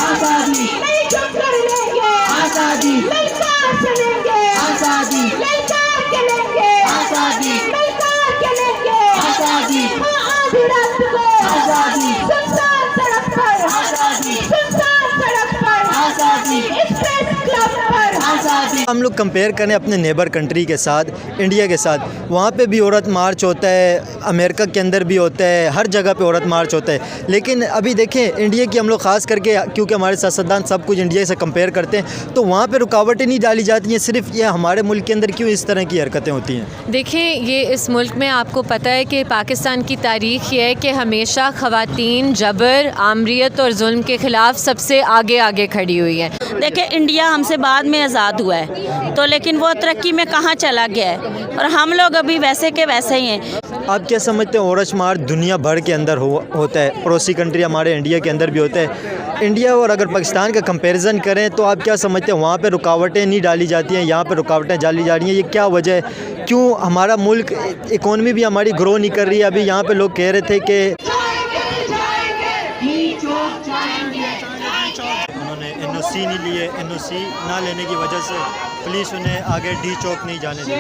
آزادی نہیں چپ کر لیں گے، آزادی مل کر چلیں گے، آزادی مل کر چلیں گے، آزادی مل کر چلیں گے، آزادی آدھی رات کو آزادی، سنسان سڑک پر آزادی، سنسان سڑک پر آزادی، اس پریس کلب پر آزادی۔ ہم لوگ کمپیئر کریں اپنے نیبر کنٹری کے ساتھ، انڈیا کے ساتھ، وہاں پہ بھی عورت مارچ ہوتا ہے، امریکہ کے اندر بھی ہوتا ہے، ہر جگہ پہ عورت مارچ ہوتا ہے، لیکن ابھی دیکھیں انڈیا کی ہم لوگ خاص کر کے کیونکہ ہمارے سیاستدان سب کچھ انڈیا سے کمپیئر کرتے ہیں تو وہاں پہ رکاوٹیں نہیں ڈالی جاتی ہیں، صرف یہ ہمارے ملک کے اندر کیوں اس طرح کی حرکتیں ہوتی ہیں؟ دیکھیں یہ اس ملک میں آپ کو پتہ ہے کہ پاکستان کی تاریخ یہ ہے کہ ہمیشہ خواتین جبر، آمریت اور ظلم کے خلاف سب سے آگے کھڑی ہوئی ہیں۔ دیکھیں انڈیا ہم سے بعد میں آزاد ہوا ہے تو لیکن وہ ترقی میں کہاں چلا گیا ہے اور ہم لوگ ابھی ویسے کے ویسے ہی ہیں۔ آپ کیا سمجھتے ہیں عورت مارچ دنیا بھر کے اندر ہوتا ہے، پڑوسی کنٹری ہمارے انڈیا کے اندر بھی ہوتا ہے، انڈیا اور اگر پاکستان کا کمپیریزن کریں تو آپ کیا سمجھتے ہیں وہاں پہ رکاوٹیں نہیں ڈالی جاتی ہیں، یہاں پہ رکاوٹیں ڈالی جا رہی ہیں، یہ کیا وجہ ہے؟ کیوں ہمارا ملک اکانومی بھی ہماری گرو نہیں کر رہی ہے؟ ابھی یہاں پہ لوگ کہہ رہے تھے کہ انہوں نے این او سی نہیں لیے، این او سی نہ لینے کی وجہ سے پولیس انہیں آگے ڈی چوک نہیں جانے دی۔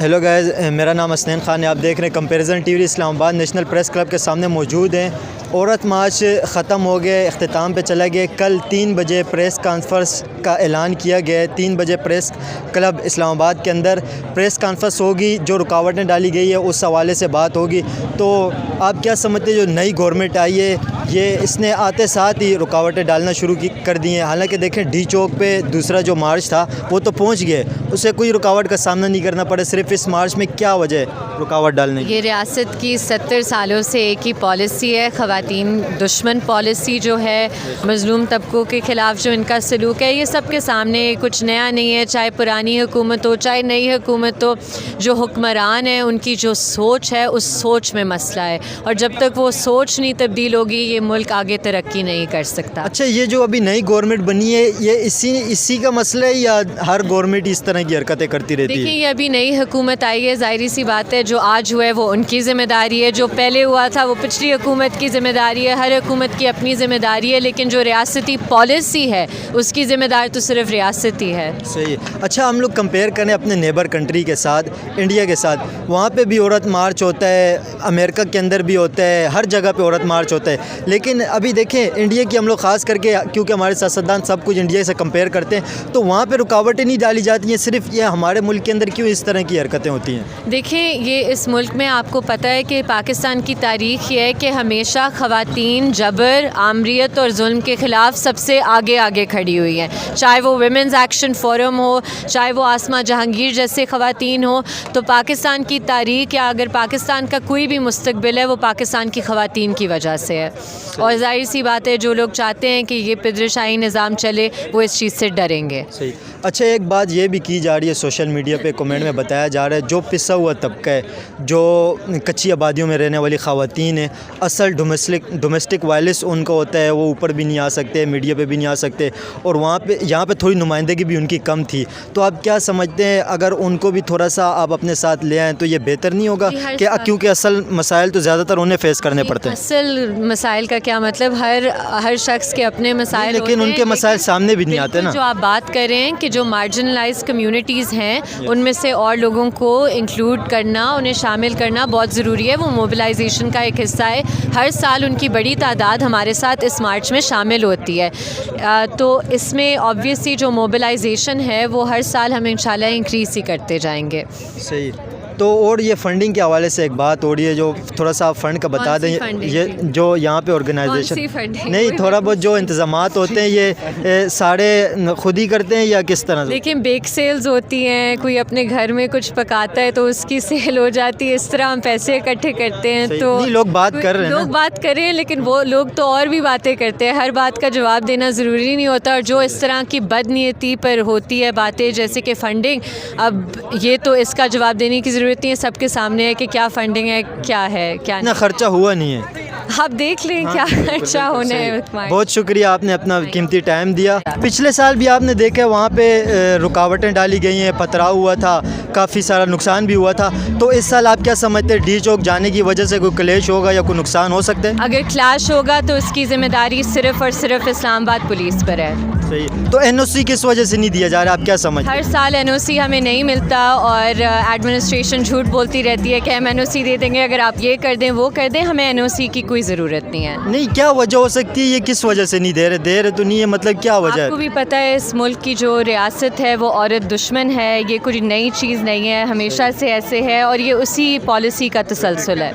ہیلو گائز، میرا نام حسنین خان ہے، آپ دیکھ رہے ہیں کمپیریزن ٹی وی اسلام آباد۔ نیشنل پریس کلب کے سامنے موجود ہیں، عورت مارچ ختم ہو گئے، اختتام پہ چلا گیا۔ کل 3 بجے پریس کانفرنس کا اعلان کیا گیا ہے، 3 بجے پریس کلب اسلام آباد کے اندر پریس کانفرنس ہوگی، جو رکاوٹیں ڈالی گئی ہے اس حوالے سے بات ہوگی۔ تو آپ کیا سمجھتے ہیں جو نئی گورنمنٹ آئی ہے یہ اس نے آتے ساتھ ہی رکاوٹیں ڈالنا شروع کر دی ہیں؟ حالانکہ دیکھیں ڈی چوک پہ دوسرا جو مارچ تھا وہ تو پہنچ گئے، اسے کوئی رکاوٹ کا سامنا نہیں کرنا پڑا، صرف اس مارچ میں کیا وجہ ہے رکاوٹ ڈالنے کی؟ یہ ریاست کی 70 سالوں سے ایک ہی پالیسی ہے، خواتین دشمن پالیسی جو ہے، مظلوم طبقوں کے خلاف جو ان کا سلوک ہے، یہ سب کے سامنے کچھ نیا نہیں ہے، چاہے پرانی حکومت ہو چاہے نئی حکومت ہو، جو حکمران ہیں ان کی جو سوچ ہے اس سوچ میں مسئلہ ہے، اور جب تک وہ سوچ نہیں تبدیل ہوگی یہ ملک آگے ترقی نہیں کر سکتا۔ اچھا، یہ جو ابھی نئی گورنمنٹ بنی ہے یہ اسی کا مسئلہ ہے یا ہر گورنمنٹ اس طرح کی حرکتیں کرتی رہتی ہے؟ دیکھیں یہ ابھی نئی حکومت آئی ہے، ظاہری سی بات ہے جو آج ہوا ہے وہ ان کی ذمہ داری ہے، جو پہلے ہوا تھا وہ پچھلی حکومت کی ذمہ داری ہے، ہر حکومت کی اپنی ذمہ داری ہے، لیکن جو ریاستی پالیسی ہے اس کی ذمہ دار تو صرف ریاستی ہے۔ صحیح۔ اچھا، ہم لوگ کمپیئر کریں اپنے نیبر کنٹری کے ساتھ، انڈیا کے ساتھ، وہاں پہ بھی عورت مارچ ہوتا ہے، امریکہ کے اندر بھی ہوتا ہے، ہر جگہ پہ عورت مارچ ہوتا ہے، لیکن ابھی دیکھیں انڈیا کی ہم لوگ خاص کر کے کیونکہ ہمارے سیاستدان سب کچھ انڈیا سے کمپیئر کرتے ہیں تو وہاں پہ رکاوٹیں نہیں ڈالی جاتی ہیں، صرف یہ ہمارے ملک کے اندر کیوں اس طرح کی حرکتیں ہوتی ہیں؟ دیکھیں یہ اس ملک میں آپ کو پتہ ہے کہ پاکستان کی تاریخ یہ ہے کہ ہمیشہ خواتین جبر، آمریت اور ظلم کے خلاف سب سے آگے کھڑی ہوئی ہیں، چاہے وہ ویمنز ایکشن فورم ہو، چاہے وہ آسمہ جہانگیر جیسے خواتین ہو، تو پاکستان کی تاریخ یا اگر پاکستان کا کوئی بھی مستقبل ہے وہ پاکستان کی خواتین کی وجہ سے ہے، اور ظاہر سی بات ہے جو لوگ چاہتے ہیں کہ یہ پدرشاہی نظام چلے وہ اس چیز سے ڈریں گے۔ صحیح۔ اچھا، ایک بات یہ بھی کی جا رہی ہے سوشل میڈیا پہ کمنٹ میں بتایا جا رہا ہے جو پسا ہوا طبقہ ہے، جو کچی آبادیوں میں رہنے والی خواتین ہیں، اصل ڈومیسٹک وائلنس ان کو ہوتا ہے، وہ اوپر بھی نہیں آ سکتے، میڈیا پہ بھی نہیں آ سکتے، اور یہاں پہ تھوڑی نمائندگی بھی ان کی کم تھی، تو آپ کیا سمجھتے ہیں اگر ان کو بھی تھوڑا سا آپ اپنے ساتھ لے آئیں تو یہ بہتر نہیں ہوگا؟ کہ کیونکہ اصل مسائل تو زیادہ تر انہیں فیس کرنے پڑتے ہیں۔ اصل مسائل کا کیا مطلب؟ ہر شخص کے اپنے مسائل ہوتے ہیں، لیکن ان کے مسائل سامنے بھی نہیں آتے نا۔ جو آپ بات کر رہے ہیں کہ جو مارجنلائز کمیونٹیز ہیں ان میں سے اور لوگوں کو انکلوڈ کرنا، انہیں شامل کرنا بہت ضروری ہے، وہ موبلائزیشن کا ایک حصہ ہے، ہر سال ان کی بڑی تعداد ہمارے ساتھ اس مارچ میں شامل ہوتی ہے، تو اس میں آبویسلی جو موبلائزیشن ہے وہ ہر سال ہم انشاءاللہ انکریز ہی کرتے جائیں گے۔ صحیح۔ تو اور یہ فنڈنگ کے حوالے سے ایک بات ہو رہی ہے جو تھوڑا سا فنڈ کا بتا دیں، یہ جو یہاں پہ آرگنائزیشن نہیں تھوڑا بہت جو انتظامات ہوتے ہیں یہ سارے خود ہی کرتے ہیں یا کس طرح سے؟ دیکھیں بیک سیلز ہوتی ہیں، کوئی اپنے گھر میں کچھ پکاتا ہے تو اس کی سیل ہو جاتی ہے، اس طرح ہم پیسے اکٹھے کرتے ہیں، تو لوگ بات کر رہے ہیں، لوگ بات کر رہے ہیں، لیکن وہ لوگ تو اور بھی باتیں کرتے ہیں، ہر بات کا جواب دینا ضروری نہیں ہوتا، اور جو اس طرح کی بد نیتی پر ہوتی ہے باتیں جیسے کہ فنڈنگ، اب یہ تو اس کا جواب دینے کی ضرورت نہیں ہے، سب کے سامنے ہے کہ کیا فنڈنگ ہے، کیا ہے کیا اتنا خرچہ ہوا نہیں ہے۔ آپ دیکھ لیں کیا اچھا ہونا ہے. بہت شکریہ, آپ نے اپنا قیمتی ٹائم دیا. پچھلے سال بھی آپ نے دیکھا وہاں پہ رکاوٹیں ڈالی گئی ہیں, پتھراؤ ہوا تھا, کافی سارا نقصان بھی ہوا تھا. تو اس سال آپ کیا سمجھتے ہیں ڈی چوک جانے کی وجہ سے کوئی کلیش ہوگا یا کوئی نقصان ہو سکتا ہے؟ اگر کلیش ہوگا تو اس کی ذمہ داری صرف اور صرف اسلام آباد پولیس پر ہے. صحیح. تو این او سی کس وجہ سے نہیں دیا جا رہا, آپ کیا سمجھتے ہیں؟ ہر سال این او سی ہمیں نہیں ملتا اور ایڈمنسٹریشن جھوٹ بولتی رہتی ہے کہ ہم این او سی دے دیں گے, اگر آپ یہ کر دیں وہ کر دیں, ہمیں این او سی کی کوئی ضرورت نہیں ہے. نہیں, کیا وجہ ہو سکتی ہے, یہ کس وجہ سے نہیں دے رہے تو نہیں ہے, مطلب کیا وجہ ہے؟ آپ کو بھی پتہ ہے اس ملک کی جو ریاست ہے وہ عورت دشمن ہے, یہ کوئی نئی چیز نہیں ہے, ہمیشہ سے ایسے ہے اور یہ اسی پالیسی کا تسلسل ہے.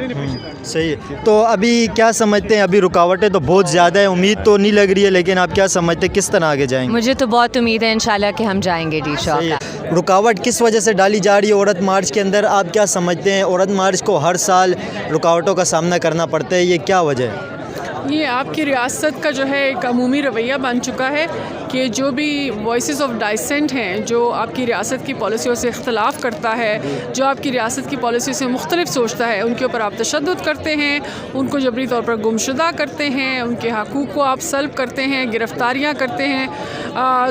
صحیح. تو ابھی کیا سمجھتے ہیں, ابھی رکاوٹیں تو بہت زیادہ ہیں, امید تو نہیں لگ رہی ہے, لیکن آپ کیا سمجھتے ہیں کس طرح آگے جائیں گے؟ مجھے تو بہت امید ہے انشاءاللہ کہ ہم جائیں گے ڈی چوک. رکاوٹ کس وجہ سے ڈالی جا رہی ہے عورت مارچ کے اندر, آپ کیا سمجھتے ہیں؟ عورت مارچ کو ہر سال رکاوٹوں کا سامنا کرنا پڑتا ہے, یہ کیا وجہ ہے؟ یہ آپ کی ریاست کا جو ہے ایک عمومی رویہ بن چکا ہے کہ جو بھی وائسز آف ڈائسنٹ ہیں, جو آپ کی ریاست کی پالیسیوں سے اختلاف کرتا ہے, جو آپ کی ریاست کی پالیسی سے مختلف سوچتا ہے, ان کے اوپر آپ تشدد کرتے ہیں, ان کو جبری طور پر گمشدہ کرتے ہیں, ان کے حقوق کو آپ سلب کرتے ہیں, گرفتاریاں کرتے ہیں.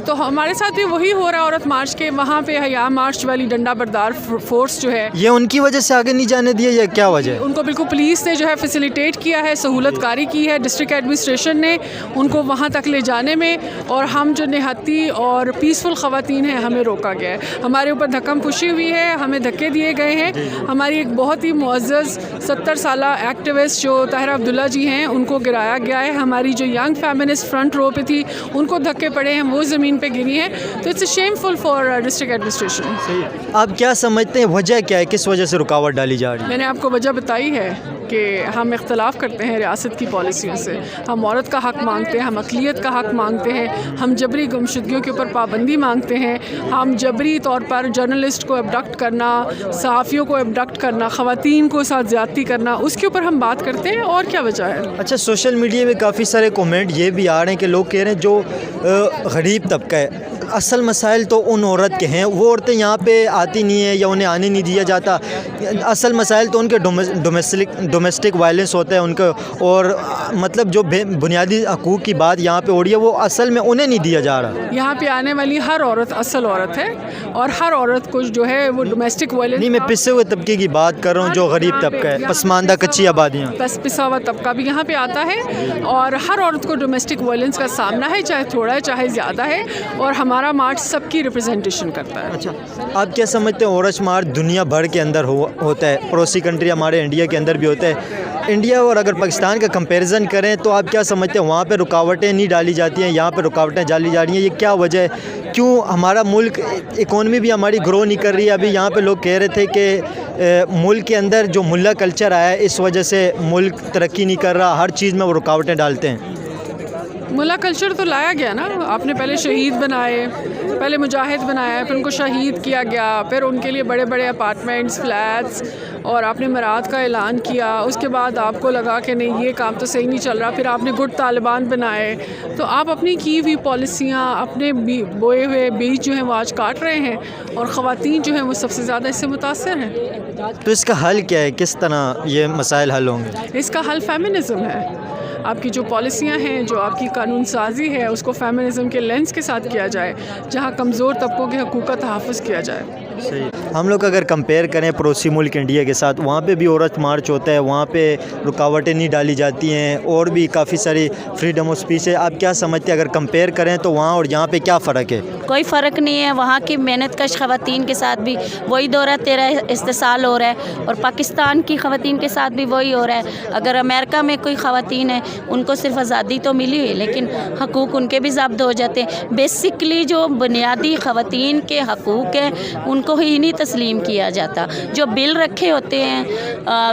تو ہمارے ساتھ بھی وہی ہو رہا ہے عورت مارچ کے. وہاں پہ حیا مارچ والی ڈنڈا بردار فورس جو ہے, یہ ان کی وجہ سے آگے نہیں جانے دیا یا کیا وجہ ہے؟ ان کو بالکل پولیس نے جو ہے فیسیلیٹیٹ کیا ہے, سہولت کاری کی ہے ڈسٹرکٹ ایڈمنسٹریشن نے ان کو وہاں تک لے جانے میں, اور ہم جو نہتی اور پیسفل خواتین ہیں ہمیں روکا گیا ہے. ہمارے اوپر دھکم پوشی ہوئی ہے, ہمیں دھکے دیے گئے ہیں. ہماری ایک بہت ہی معزز 70 سالہ ایکٹیوسٹ جو طاہرہ عبداللہ جی ہیں ان کو گرایا گیا ہے. ہماری جو ینگ فیمنسٹ فرنٹ رو پہ تھی ان کو دھکے پڑے ہیں, وہ زمین پہ گری ہیں. تو it's a shameful for district administration. آپ کیا سمجھتے ہیں وجہ کیا ہے, کس وجہ سے رکاوٹ ڈالی جا رہی ہے؟ میں نے آپ کو وجہ بتائی ہے کہ ہم اختلاف کرتے ہیں ریاست کی پالیسیوں سے. ہم عورت کا حق مانگتے ہیں, ہم اقلیت کا حق مانگتے ہیں, ہم جبری گمشدگیوں کے اوپر پابندی مانگتے ہیں, ہم جبری طور پر جرنلسٹ کو ابڈکٹ کرنا, صحافیوں کو ابڈکٹ کرنا, خواتین کو ساتھ زیادتی کرنا, اس کے اوپر ہم بات کرتے ہیں. اور کیا وجہ ہے؟ اچھا, سوشل میڈیا میں کافی سارے کومنٹ یہ بھی آ رہے ہیں کہ لوگ کہہ رہے ہیں جو غریب طبقہ ہے, اصل مسائل تو ان عورت کے ہیں, وہ عورتیں یہاں پہ آتی نہیں ہیں یا انہیں آنے نہیں دیا جاتا. اصل مسائل تو ان کے ڈومیسٹک وائلنس ہوتا ہے ان کو, اور مطلب جو بنیادی حقوق کی بات یہاں پہ ہو رہی ہے وہ اصل میں انہیں نہیں دیا جا رہا. یہاں پہ آنے والی ہر عورت اصل عورت ہے, اور ہر عورت کو جو ہے وہ ڈومیسٹک وائلنس نہیں, میں پسے ہوئے طبقے کی بات کر رہا ہوں, جو غریب طبقہ ہے, پسماندہ کچی آبادیاں, پسا ہوا طبقہ بھی یہاں پہ آتا ہے, اور ہر عورت کو ڈومیسٹک وائلنس کا سامنا ہے, چاہے تھوڑا ہے چاہے زیادہ ہے, اور ہمارا مارچ سب کی ریپرزنٹیشن کرتا ہے. اچھا, آپ کیا سمجھتے ہیں عورت مارچ دنیا بھر کے اندر ہوتا ہے, پڑوسی کنٹری ہمارے انڈیا کے اندر بھی ہوتا ہے, انڈیا اور اگر پاکستان کا کمپیریزن کریں تو آپ کیا سمجھتے ہیں وہاں پہ رکاوٹیں نہیں ڈالی جاتی ہیں, یہاں پہ رکاوٹیں ڈالی جا رہی ہیں, یہ کیا وجہ ہے؟ کیوں ہمارا ملک اکانومی بھی ہماری گرو نہیں کر رہی ہے؟ ابھی یہاں پہ لوگ کہہ رہے تھے کہ ملک کے اندر جو ملا کلچر آیا ہے اس وجہ سے ملک ترقی نہیں کر رہا, ہر چیز میں وہ رکاوٹیں ڈالتے ہیں. ملا کلچر تو لایا گیا نا, آپ نے پہلے شہید بنائے, پہلے مجاہد بنایا, پھر ان کو شہید کیا گیا, پھر ان کے لیے بڑے بڑے اپارٹمنٹس, فلیٹس, اور آپ نے مراد کا اعلان کیا. اس کے بعد آپ کو لگا کہ نہیں یہ کام تو صحیح نہیں چل رہا, پھر آپ نے گڈ طالبان بنائے. تو آپ اپنی کی ہوئی پالیسیاں, اپنے بوئے ہوئے بیج جو ہیں وہ آج کاٹ رہے ہیں, اور خواتین جو ہیں وہ سب سے زیادہ اس سے متاثر ہیں. تو اس کا حل کیا ہے, کس طرح یہ مسائل حل ہوں گے؟ اس کا حل فیمنزم ہے. آپ کی جو پالیسیاں ہیں, جو آپ کی قانون سازی ہے, اس کو فیمنزم کے لینس کے ساتھ کیا جائے, جہاں کمزور طبقوں کے حقوق کا تحفظ کیا جائے. صحیح. ہم لوگ اگر کمپیئر کریں پڑوسی ملک انڈیا کے ساتھ, وہاں پہ بھی عورت مارچ ہوتا ہے, وہاں پہ رکاوٹیں نہیں ڈالی جاتی ہیں, اور بھی کافی ساری فریڈم آف اسپیچ ہے. آپ کیا سمجھتے ہیں اگر کمپیئر کریں تو وہاں اور یہاں پہ کیا فرق ہے؟ کوئی فرق نہیں ہے. وہاں کی محنت کش خواتین کے ساتھ بھی وہی دورہ تیرا استحصال ہو رہا ہے, اور پاکستان کی خواتین کے ساتھ بھی وہی ہو رہا ہے. اگر امریکہ میں کوئی خواتین ہیں ان کو صرف آزادی تو ملی ہوئی, لیکن حقوق ان کے بھی ضبط ہو جاتے ہیں. بیسکلی جو بنیادی خواتین کے حقوق ہیں ان کو ہی نہیں تسلیم کیا جاتا. جو بل رکھے ہوتے ہیں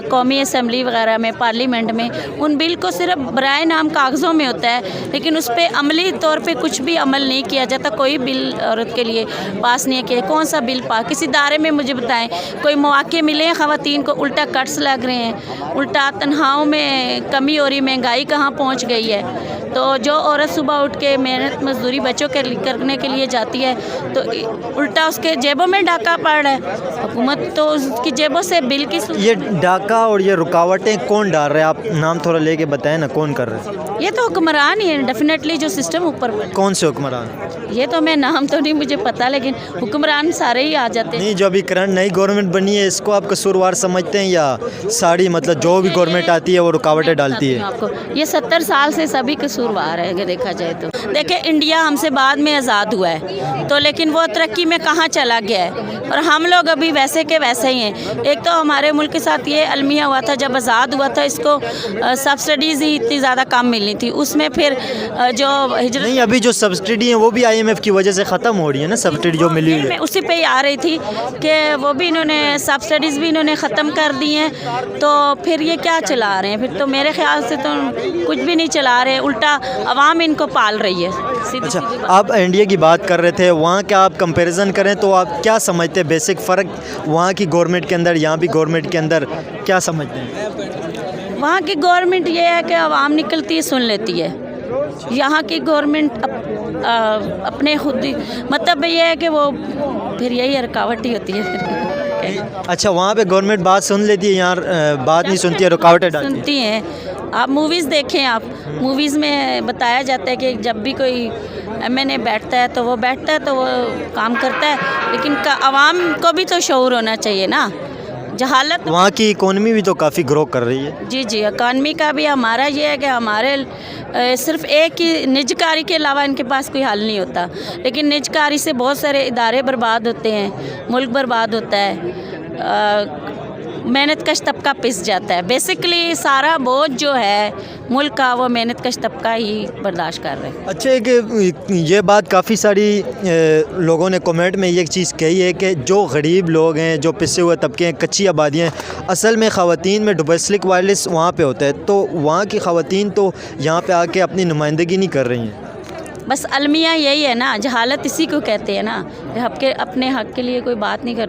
قومی اسمبلی وغیرہ میں, پارلیمنٹ میں, ان بل کو صرف برائے نام کاغذوں میں ہوتا ہے, لیکن اس پہ عملی طور پہ کچھ بھی عمل نہیں کیا جاتا. کوئی بل عورت کے لیے پاس نہیں کیا. کون سا بل پاس کسی ادارے میں مجھے بتائیں, کوئی مواقع ملے ہیں خواتین کو؟ الٹا کٹس لگ رہے ہیں, الٹا تنخواہوں میں کمی ہو رہی, مہنگائی کہاں پہنچ گئی ہے. تو جو عورت صبح اٹھ کے محنت مزدوری بچوں کے کرنے کے لیے جاتی ہے تو الٹا اس کے جیبوں میں ڈاکہ پڑ رہا ہے. حکومت تو اس کی جیبوں سے بل کی یہ ڈاکہ اور یہ رکاوٹیں کون ڈال رہے ہیں؟ آپ نام تھوڑا لے کے بتائیں نا، کون کر رہے ہیں؟ یہ تو حکمران ہی ہے ڈیفینیٹلی جو سسٹم اوپر. کون سے حکمران؟ یہ تو میں نام تو نہیں مجھے پتہ، لیکن حکمران سارے ہی آ جاتے ہیں. نہیں، جو ابھی کرنٹ نئی گورنمنٹ بنی ہے اس کو آپ قصوروار سمجھتے ہیں یا ساری مطلب جو بھی گورنمنٹ آتی ہے وہ رکاوٹیں ڈالتی ہے؟ آپ کو یہ 70 سال سے سبھی قصوروار ہے اگر دیکھا جائے تو. دیکھیں انڈیا ہم سے بعد میں آزاد ہوا ہے تو لیکن وہ ترقی میں کہاں چلا گیا ہے اور ہم لوگ ابھی ویسے کے ویسے ہی ہیں. ایک تو ہمارے ملک کے ساتھ یہ المیہ ہوا تھا جب آزاد ہوا تھا، اس کو سبسڈیز ہی اتنی زیادہ کم ملنی تھی، اس میں پھر جو ہجرت نہیں، ابھی جو سبسڈی ہیں وہ بھی IMF کی وجہ سے ختم ہو رہی ہے نا، سبسڈی جو ملی ہوئی ہے. میں اسی پہ ہی آ رہی تھی کہ وہ بھی انہوں نے سبسڈیز بھی انہوں نے ختم کر دی ہیں، تو پھر یہ کیا چلا رہے ہیں؟ پھر تو میرے خیال سے تو کچھ بھی نہیں چلا رہے، الٹا عوام ان کو پال رہی ہے. اچھا، آپ انڈیا کی بات کر رہے تھے، وہاں کا آپ کمپیریزن کریں تو آپ کیا سمجھتے ہیں بیسک فرق وہاں کی گورنمنٹ کے اندر یہاں بھی گورنمنٹ کے اندر کیا سمجھتے ہیں؟ وہاں کی گورنمنٹ یہ ہے کہ عوام نکلتی ہے سن لیتی ہے. یہاں کی گورنمنٹ اپنے خود ہی مطلب یہ ہے کہ وہ پھر یہی رکاوٹ ہی ہوتی ہے. اچھا، وہاں پہ گورنمنٹ بات سن لیتی ہے، یہاں بات نہیں سنتی ہے، رکاوٹیں ڈالتی ہے. سنتی ہیں. آپ موویز دیکھیں، آپ موویز میں بتایا جاتا ہے کہ جب بھی کوئی MNA بیٹھتا ہے تو وہ کام کرتا ہے، لیکن عوام کو بھی تو شعور ہونا چاہیے نا. جہالت وہاں کی اکانومی بھی تو کافی گرو کر رہی ہے. جی اکانومی کا بھی ہمارا یہ ہے کہ ہمارے صرف ایک ہی نجکاری کے علاوہ ان کے پاس کوئی حل نہیں ہوتا، لیکن نجکاری سے بہت سارے ادارے برباد ہوتے ہیں، ملک برباد ہوتا ہے، محنت کش طبقہ پس جاتا ہے. بیسیکلی سارا بوجھ جو ہے ملک کا وہ محنت کش طبقہ ہی برداشت کر رہے ہیں. اچھا، کہ یہ بات کافی ساری لوگوں نے کومنٹ میں یہ چیز کہی ہے کہ جو غریب لوگ ہیں، جو پسے ہوئے طبقے ہیں، کچی آبادیاں ہیں، اصل میں خواتین میں ڈومیسٹک وائلنس وہاں پہ ہوتا ہے، تو وہاں کی خواتین تو یہاں پہ آ کے اپنی نمائندگی نہیں کر رہی ہیں. بس المیہ یہی ہے نا، جہالت اسی کو کہتے ہیں نا، اپنے حق کے لیے کوئی بات نہیں کرتا.